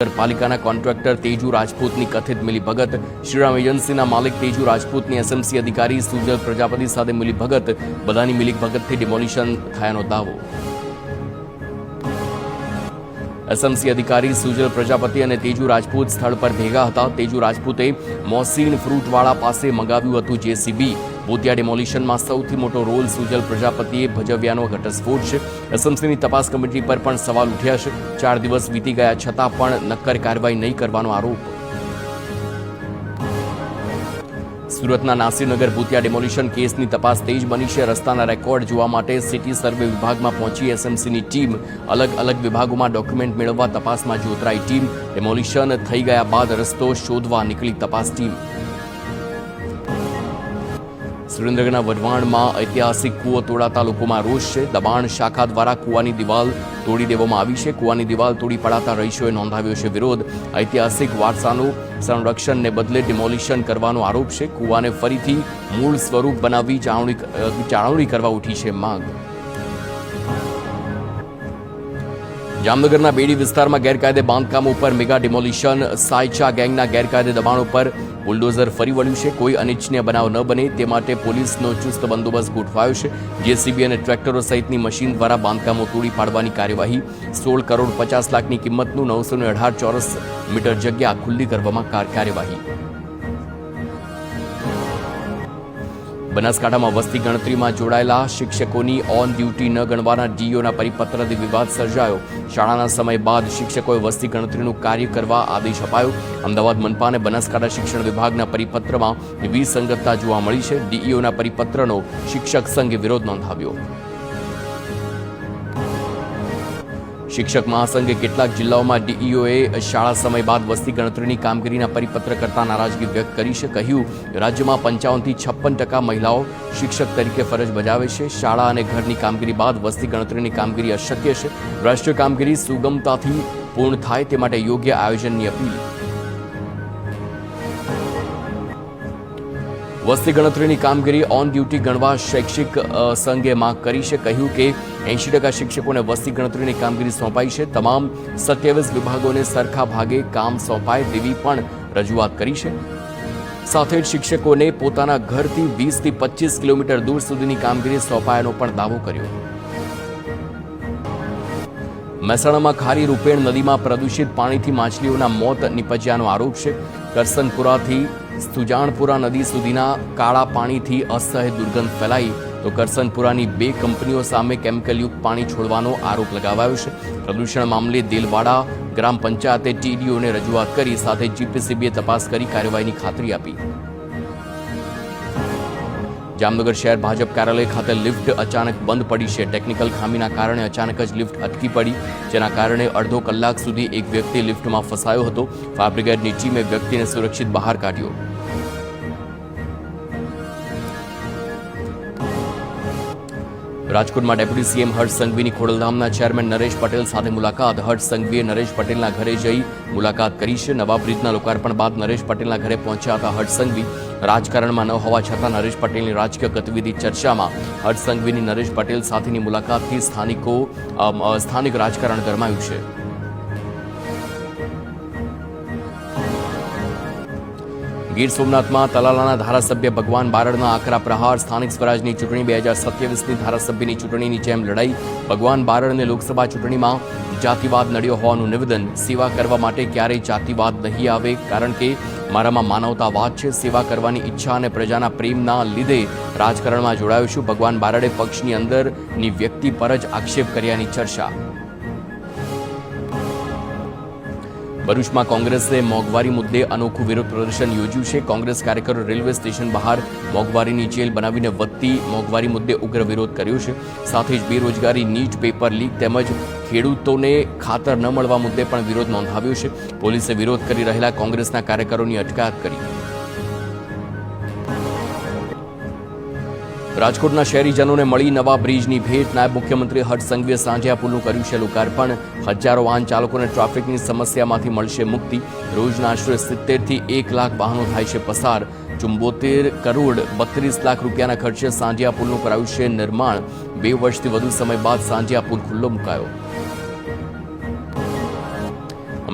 નગરપાલિકાના કોન્ટ્રાક્ટર તેજુ રાજપૂતની કથિત મિલીભગત, શ્રીરામ એજન્સીના માલિક તેજુ રાજપૂતની એસએમસી અધિકારી સુજલ પ્રજાપતિ સાથે મિલીભગત, બધાની મિલીભગતથી ડિમોલિશન થયાનો દાવો. એસએમસી અધિકારી સુજલ પ્રજાપતિ અને તેજુ રાજપૂત સ્થળ પર ભેગા હતા. તેજુ રાજપૂતે મોસીન ફ્રૂટવાળા પાસે મંગાવ્યું હતું જેસીબી. ભૂતિયા ડિમોલિશનમાં સૌથી મોટો રોલ સુજલ પ્રજાપતિએ ભજવ્યાનો ઘટસ્ફોટ છે. એસએમસીની તપાસ કમિટી પર પણ સવાલ ઉઠ્યા છે. 4 દિવસ વીતી ગયા છતાં પણ નક્કર કાર્યવાહી નહીં કરવાનો આરોપ. સુરતના નાસિરનગર ભૂતિયા ડિમોલિશન કેસની તપાસ તેજ બની છે. રસ્તાના રેકોર્ડ જોવા માટે સિટી સર્વે વિભાગમાં પહોંચી એસએમસીની ટીમ. અલગ અલગ વિભાગોમાં ડોક્યુમેન્ટ મેળવવા તપાસમાં જોતરાઈ ટીમ. ડિમોલિશન થઈ ગયા બાદ રસ્તો શોધવા નીકળી તપાસ ટીમ. સુરેન્દ્રનગરના વઢવાણમાં ઐતિહાસિક કૂવો તોડાતા લોકોમાં રોષ છે. દબાણ શાખા દ્વારા કૂવાની દિવાલ તોડી દેવામાં આવી છે. કૂવાની દિવાલ તોડી પડાતા રહીશોએ નોંધાવ્યો છે વિરોધ. ઐતિહાસિક વારસાનું સંરક્ષણને બદલે ડિમોલિશન કરવાનો આરોપ છે. કૂવાને ફરીથી મૂળ સ્વરૂપ બનાવી જાળવણી કરવા ઉઠી છે માંગ. જામનગરના બેડી વિસ્તારમાં ગેરકાયદે બાંધકામો ઉપર મેગા ડિમોલિશન. સાયચા ગેંગના ગેરકાયદે દબાણો પર બુલડોઝર ફરી વળ્યું છે. કોઈ અનિચ્છનીય બનાવ ન બને તે માટે પોલીસનો ચુસ્ત બંદોબસ્ત ગોઠવાયો છે. જેસીબી અને ટ્રેક્ટરો સહિતની મશીન દ્વારા બાંધકામો તોડી પાડવાની કાર્યવાહી. 16 કરોડ 50 લાખની કિંમતનું 918 ચોરસ મીટર જગ્યા ખુલ્લી કરવામાં કાર્યવાહી. બનાસકાંઠામાં વસ્તી ગણતરીમાં જોડાયેલા શિક્ષકોની ઓન ડ્યુટી ન ગણવાના ડીઈઓના પરિપત્રથી વિવાદ સર્જાયો. શાળાના સમય બાદ શિક્ષકોએ વસ્તી ગણતરીનું કાર્ય કરવા આદેશ અપાયો. અમદાવાદ મનપા અને બનાસકાંઠા શિક્ષણ વિભાગના પરિપત્રમાં વિસંગતતા જોવા મળી છે. ડીઈઓના પરિપત્રનો શિક્ષક સંઘે વિરોધ નોંધાવ્યો. શિક્ષક મહાસંઘે કેટલાક જિલ્લાઓમાં ડીઈઓએ શાળા સમય બાદ વસ્તી ગણતરીની કામગીરીના પરિપત્ર કરતા નારાજગી વ્યક્ત કરી છે. કહ્યું, રાજ્યમાં 55 થી 56% મહિલાઓ શિક્ષક તરીકે ફરજ બજાવે છે. શાળા અને ઘરની કામગીરી બાદ વસ્તી ગણતરીની કામગીરી અશક્ય છે. રાષ્ટ્રીય કામગીરી સુગમતાથી પૂર્ણ થાય તે માટે યોગ્ય આયોજનની અપીલ. વસ્તી ગણતરીની કામગીરી ઓન ડ્યુટી ગણવા શૈક્ષિક સંઘે માંગ કરી છે. કહ્યું કે 80% શિક્ષકોને વસ્તી ગણતરીની કામગીરી સોંપાઈ છે. તમામ 27 વિભાગોને સરખા ભાગે કામ સોંપાય તેવી પણ રજૂઆત કરી છે. સાથે જ શિક્ષકોને પોતાના ઘરથી 20 થી 25 કિલોમીટર દૂર સુધીની કામગીરી સોંપાયાનો પણ દાવો કર્યો. મહેસાણામાં ખારી રૂપેણ નદીમાં પ્રદૂષિત પાણીથી માછલીઓના મોત નિપજ્યાનો આરોપ છે. કરસનપુરાથી સુજાણપુરા નદી સુધીના કાળા પાણીથી અસહ્ય દુર્ગંધ ફેલાઈ તો કરસનપુરાની 2 કંપનીઓ સામે કેમિકલયુક્ત પાણી છોડવાનો આરોપ લગાવાયો છે. પ્રદૂષણ મામલે દેલવાડા ગ્રામ પંચાયતે ટીડીઓને રજૂઆત કરી. સાથે જીપીસીબીએ તપાસ કરી કાર્યવાહીની ખાતરી આપી. જામનગર શહેર ભાજપ કાર્યાલય ખાતે લિફ્ટ અચાનક બંધ પડી છે. ટેકનિકલ ખામીના કારણે અચાનક જ લિફ્ટ અટકી પડી, જેના કારણે અડધો કલાક સુધી એક વ્યક્તિ લિફ્ટમાં ફસાયો હતો. ફાયર બ્રિગેડની ટીમે વ્યક્તિને સુરક્ષિત બહાર કાઢ્યો. રાજકોટમાં ડેપ્યુટી સીએમ હર્ષ સંઘવીની ખોડલધામના ચેરમેન નરેશ પટેલ સાથે મુલાકાત. હર્ષ સંઘવીએ નરેશ પટેલના ઘરે જઈ મુલાકાત કરી છે. નવા બ્રિજના લોકાર્પણ બાદ નરેશ પટેલના ઘરે પહોંચ્યા હતા હર્ષ સંઘવી. રાજકારણમાં ન હોવા છતાં નરેશ પટેલની રાજકીય ગતિવિધિ ચર્ચામાં. હર્ષ સંઘવીની નરેશ પટેલ સાથેની મુલાકાતથી સ્થાનિક રાજકારણ ગરમાયું છે. ગીર સોમનાથમાં તલાલાના ધારાસભ્ય ભગવાન બારડના આકરા પ્રહાર. સ્થાનિક સ્વરાજની ચૂંટણી 2027ની ધારાસભ્યની ચૂંટણીની જેમ લડાઈ. ભગવાન બારડને લોકસભા ચૂંટણીમાં જાતિવાદ નડ્યો હોવાનું નિવેદન. સેવા કરવા માટે ક્યારેય જાતિવાદ નહીં આવે, કારણ કે મારામાં માનવતાવાદ છે. સેવા કરવાની ઈચ્છા અને પ્રજાના પ્રેમના લીધે રાજકારણમાં જોડાયો છું. ભગવાન બારડે પક્ષની અંદરની વ્યક્તિ પર જ આક્ષેપ કર્યાની ચર્ચા. ભરૂચમાં કોંગ્રેસે મોંઘવારી મુદ્દે અનોખું વિરોધ પ્રદર્શન યોજ્યું છે. કોંગ્રેસ કાર્યકરો રેલવે સ્ટેશન બહાર મોંઘવારીની જેલ બનાવીને વધતી મોંઘવારી મુદ્દે ઉગ્ર વિરોધ કર્યો છે. સાથે જ બેરોજગારી, નીટ પેપર લીક તેમજ ખેડૂતોને ખાતર ન મળવા મુદ્દે પણ વિરોધ નોંધાવ્યો છે. પોલીસે વિરોધ કરી રહેલા કોંગ્રેસના કાર્યકરોની અટકાયત કરી. રાજકોટના શહેરીજનોને મળી નવા બ્રિજની ભેટ. નાયબ મુખ્યમંત્રી હર્ષ સંઘવીએ સાંજે આ પુલનું કર્યું છે લોકાર્પણ. હજારો વાહન ચાલકોને ટ્રાફિકની સમસ્યામાંથી મળશે મુક્તિ. રોજના આશરે 70 થી 1 લાખ વાહનો થાય છે પસાર. 74 કરોડ 32 લાખ રૂપિયાના ખર્ચે સાંજે આ પુલનું કરાયું છે નિર્માણ. 2 વર્ષથી વધુ સમય બાદ સાંજે આ પુલ ખુલ્લો મુકાયો.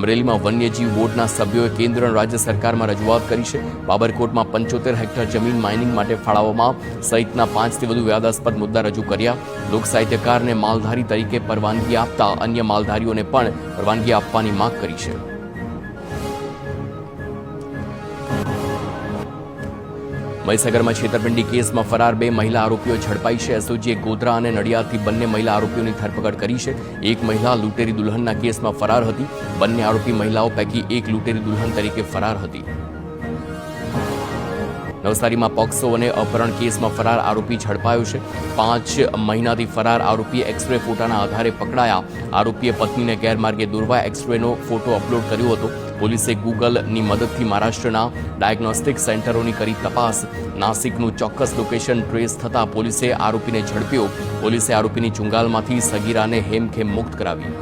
અમરેલીમાં વન્યજીવ બોર્ડના સભ્યોએ કેન્દ્ર અને રાજ્ય સરકારમાં રજૂઆત કરી છે. બાબરકોટમાં 75 હેક્ટર જમીન માઇનિંગ માટે ફાળવવામાં સહિતના 5થી વધુ વિવાદાસ્પદ મુદ્દા રજૂ કર્યા. લોક સાહિત્યકારને માલધારી તરીકે પરવાનગી આપતા અન્ય માલધારીઓને પણ પરવાનગી આપવાની માંગ કરી છે. મહીસાગરમાં છેતરપિંડી કેસમાં ફરાર 2 મહિલા આરોપીઓ ઝડપાઈ છે. એસઓજીએ ગોધરા અને નડિયાદથી બંને મહિલા આરોપીઓની ધરપકડ કરી છે. એક મહિલા લૂંટેરી દુલ્હનના કેસમાં ફરાર હતી. બંને આરોપી મહિલાઓ પૈકી એક લૂંટેરી દુલ્હન તરીકે ફરાર હતી. નવસારીમાં પોક્સો અને અપહરણ કેસમાં ફરાર આરોપી ઝડપાયો છે. 5 મહિનાથી ફરાર આરોપીએ એક્સરે ફોટાના આધારે પકડાયા. આરોપીએ પત્નીને ગેરમાર્ગે દોરવા એક્સરેનો ફોટો અપલોડ કર્યો હતો. પોલીસે ગૂગલની મદદથી મહારાષ્ટ્રના ડાયગ્નોસ્ટિક સેન્ટરોની કરી તપાસ. નાસિકનું ચોક્કસ લોકેશન ટ્રેસ થતાં પોલીસે આરોપીને ઝડપ્યો. પોલીસે આરોપીની ચુંગાલમાંથી સગીરાને હેમખેમ મુક્ત કરાવી.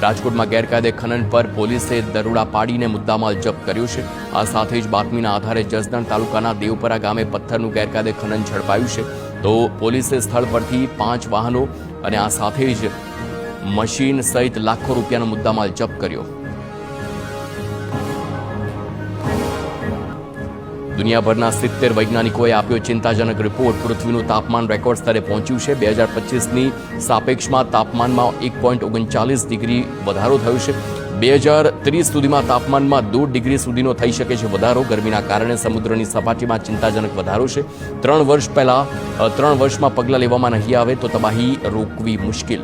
રાજકોટમાં ગેરકાયદે ખનન પર પોલીસે દરોડા પાડીને મુદ્દામાલ જપ્ત કર્યો છે. આ સાથે જ બાતમીના આધારે જસદણ તાલુકાના દેવપરા ગામે પથ્થરનું ગેરકાયદે ખનન ઝડપાયું છે. તો પોલીસે સ્થળ પરથી 5 વાહનો અને આ સાથે જ મશીન સહિત લાખો રૂપિયાનો મુદ્દામાલ જપ્ત કર્યો. દુનિયાભરના 70 વૈજ્ઞાનિકોએ આપ્યો ચિંતાજનક રિપોર્ટ. પૃથ્વીનું તાપમાન રેકોર્ડ સ્તરે પહોંચ્યું છે. 2025ની સાપેક્ષમાં તાપમાનમાં 1.39 ડિગ્રી વધારો થયો છે. 2030 સુધીમાં તાપમાનમાં 2 ડિગ્રી સુધીનો થઈ શકે છે વધારો. ગરમીના કારણે સમુદ્રની સપાટીમાં ચિંતાજનક વધારો છે. 3 વર્ષમાં પગલાં લેવામાં નહીં આવે તો તબાહી રોકવી મુશ્કેલ.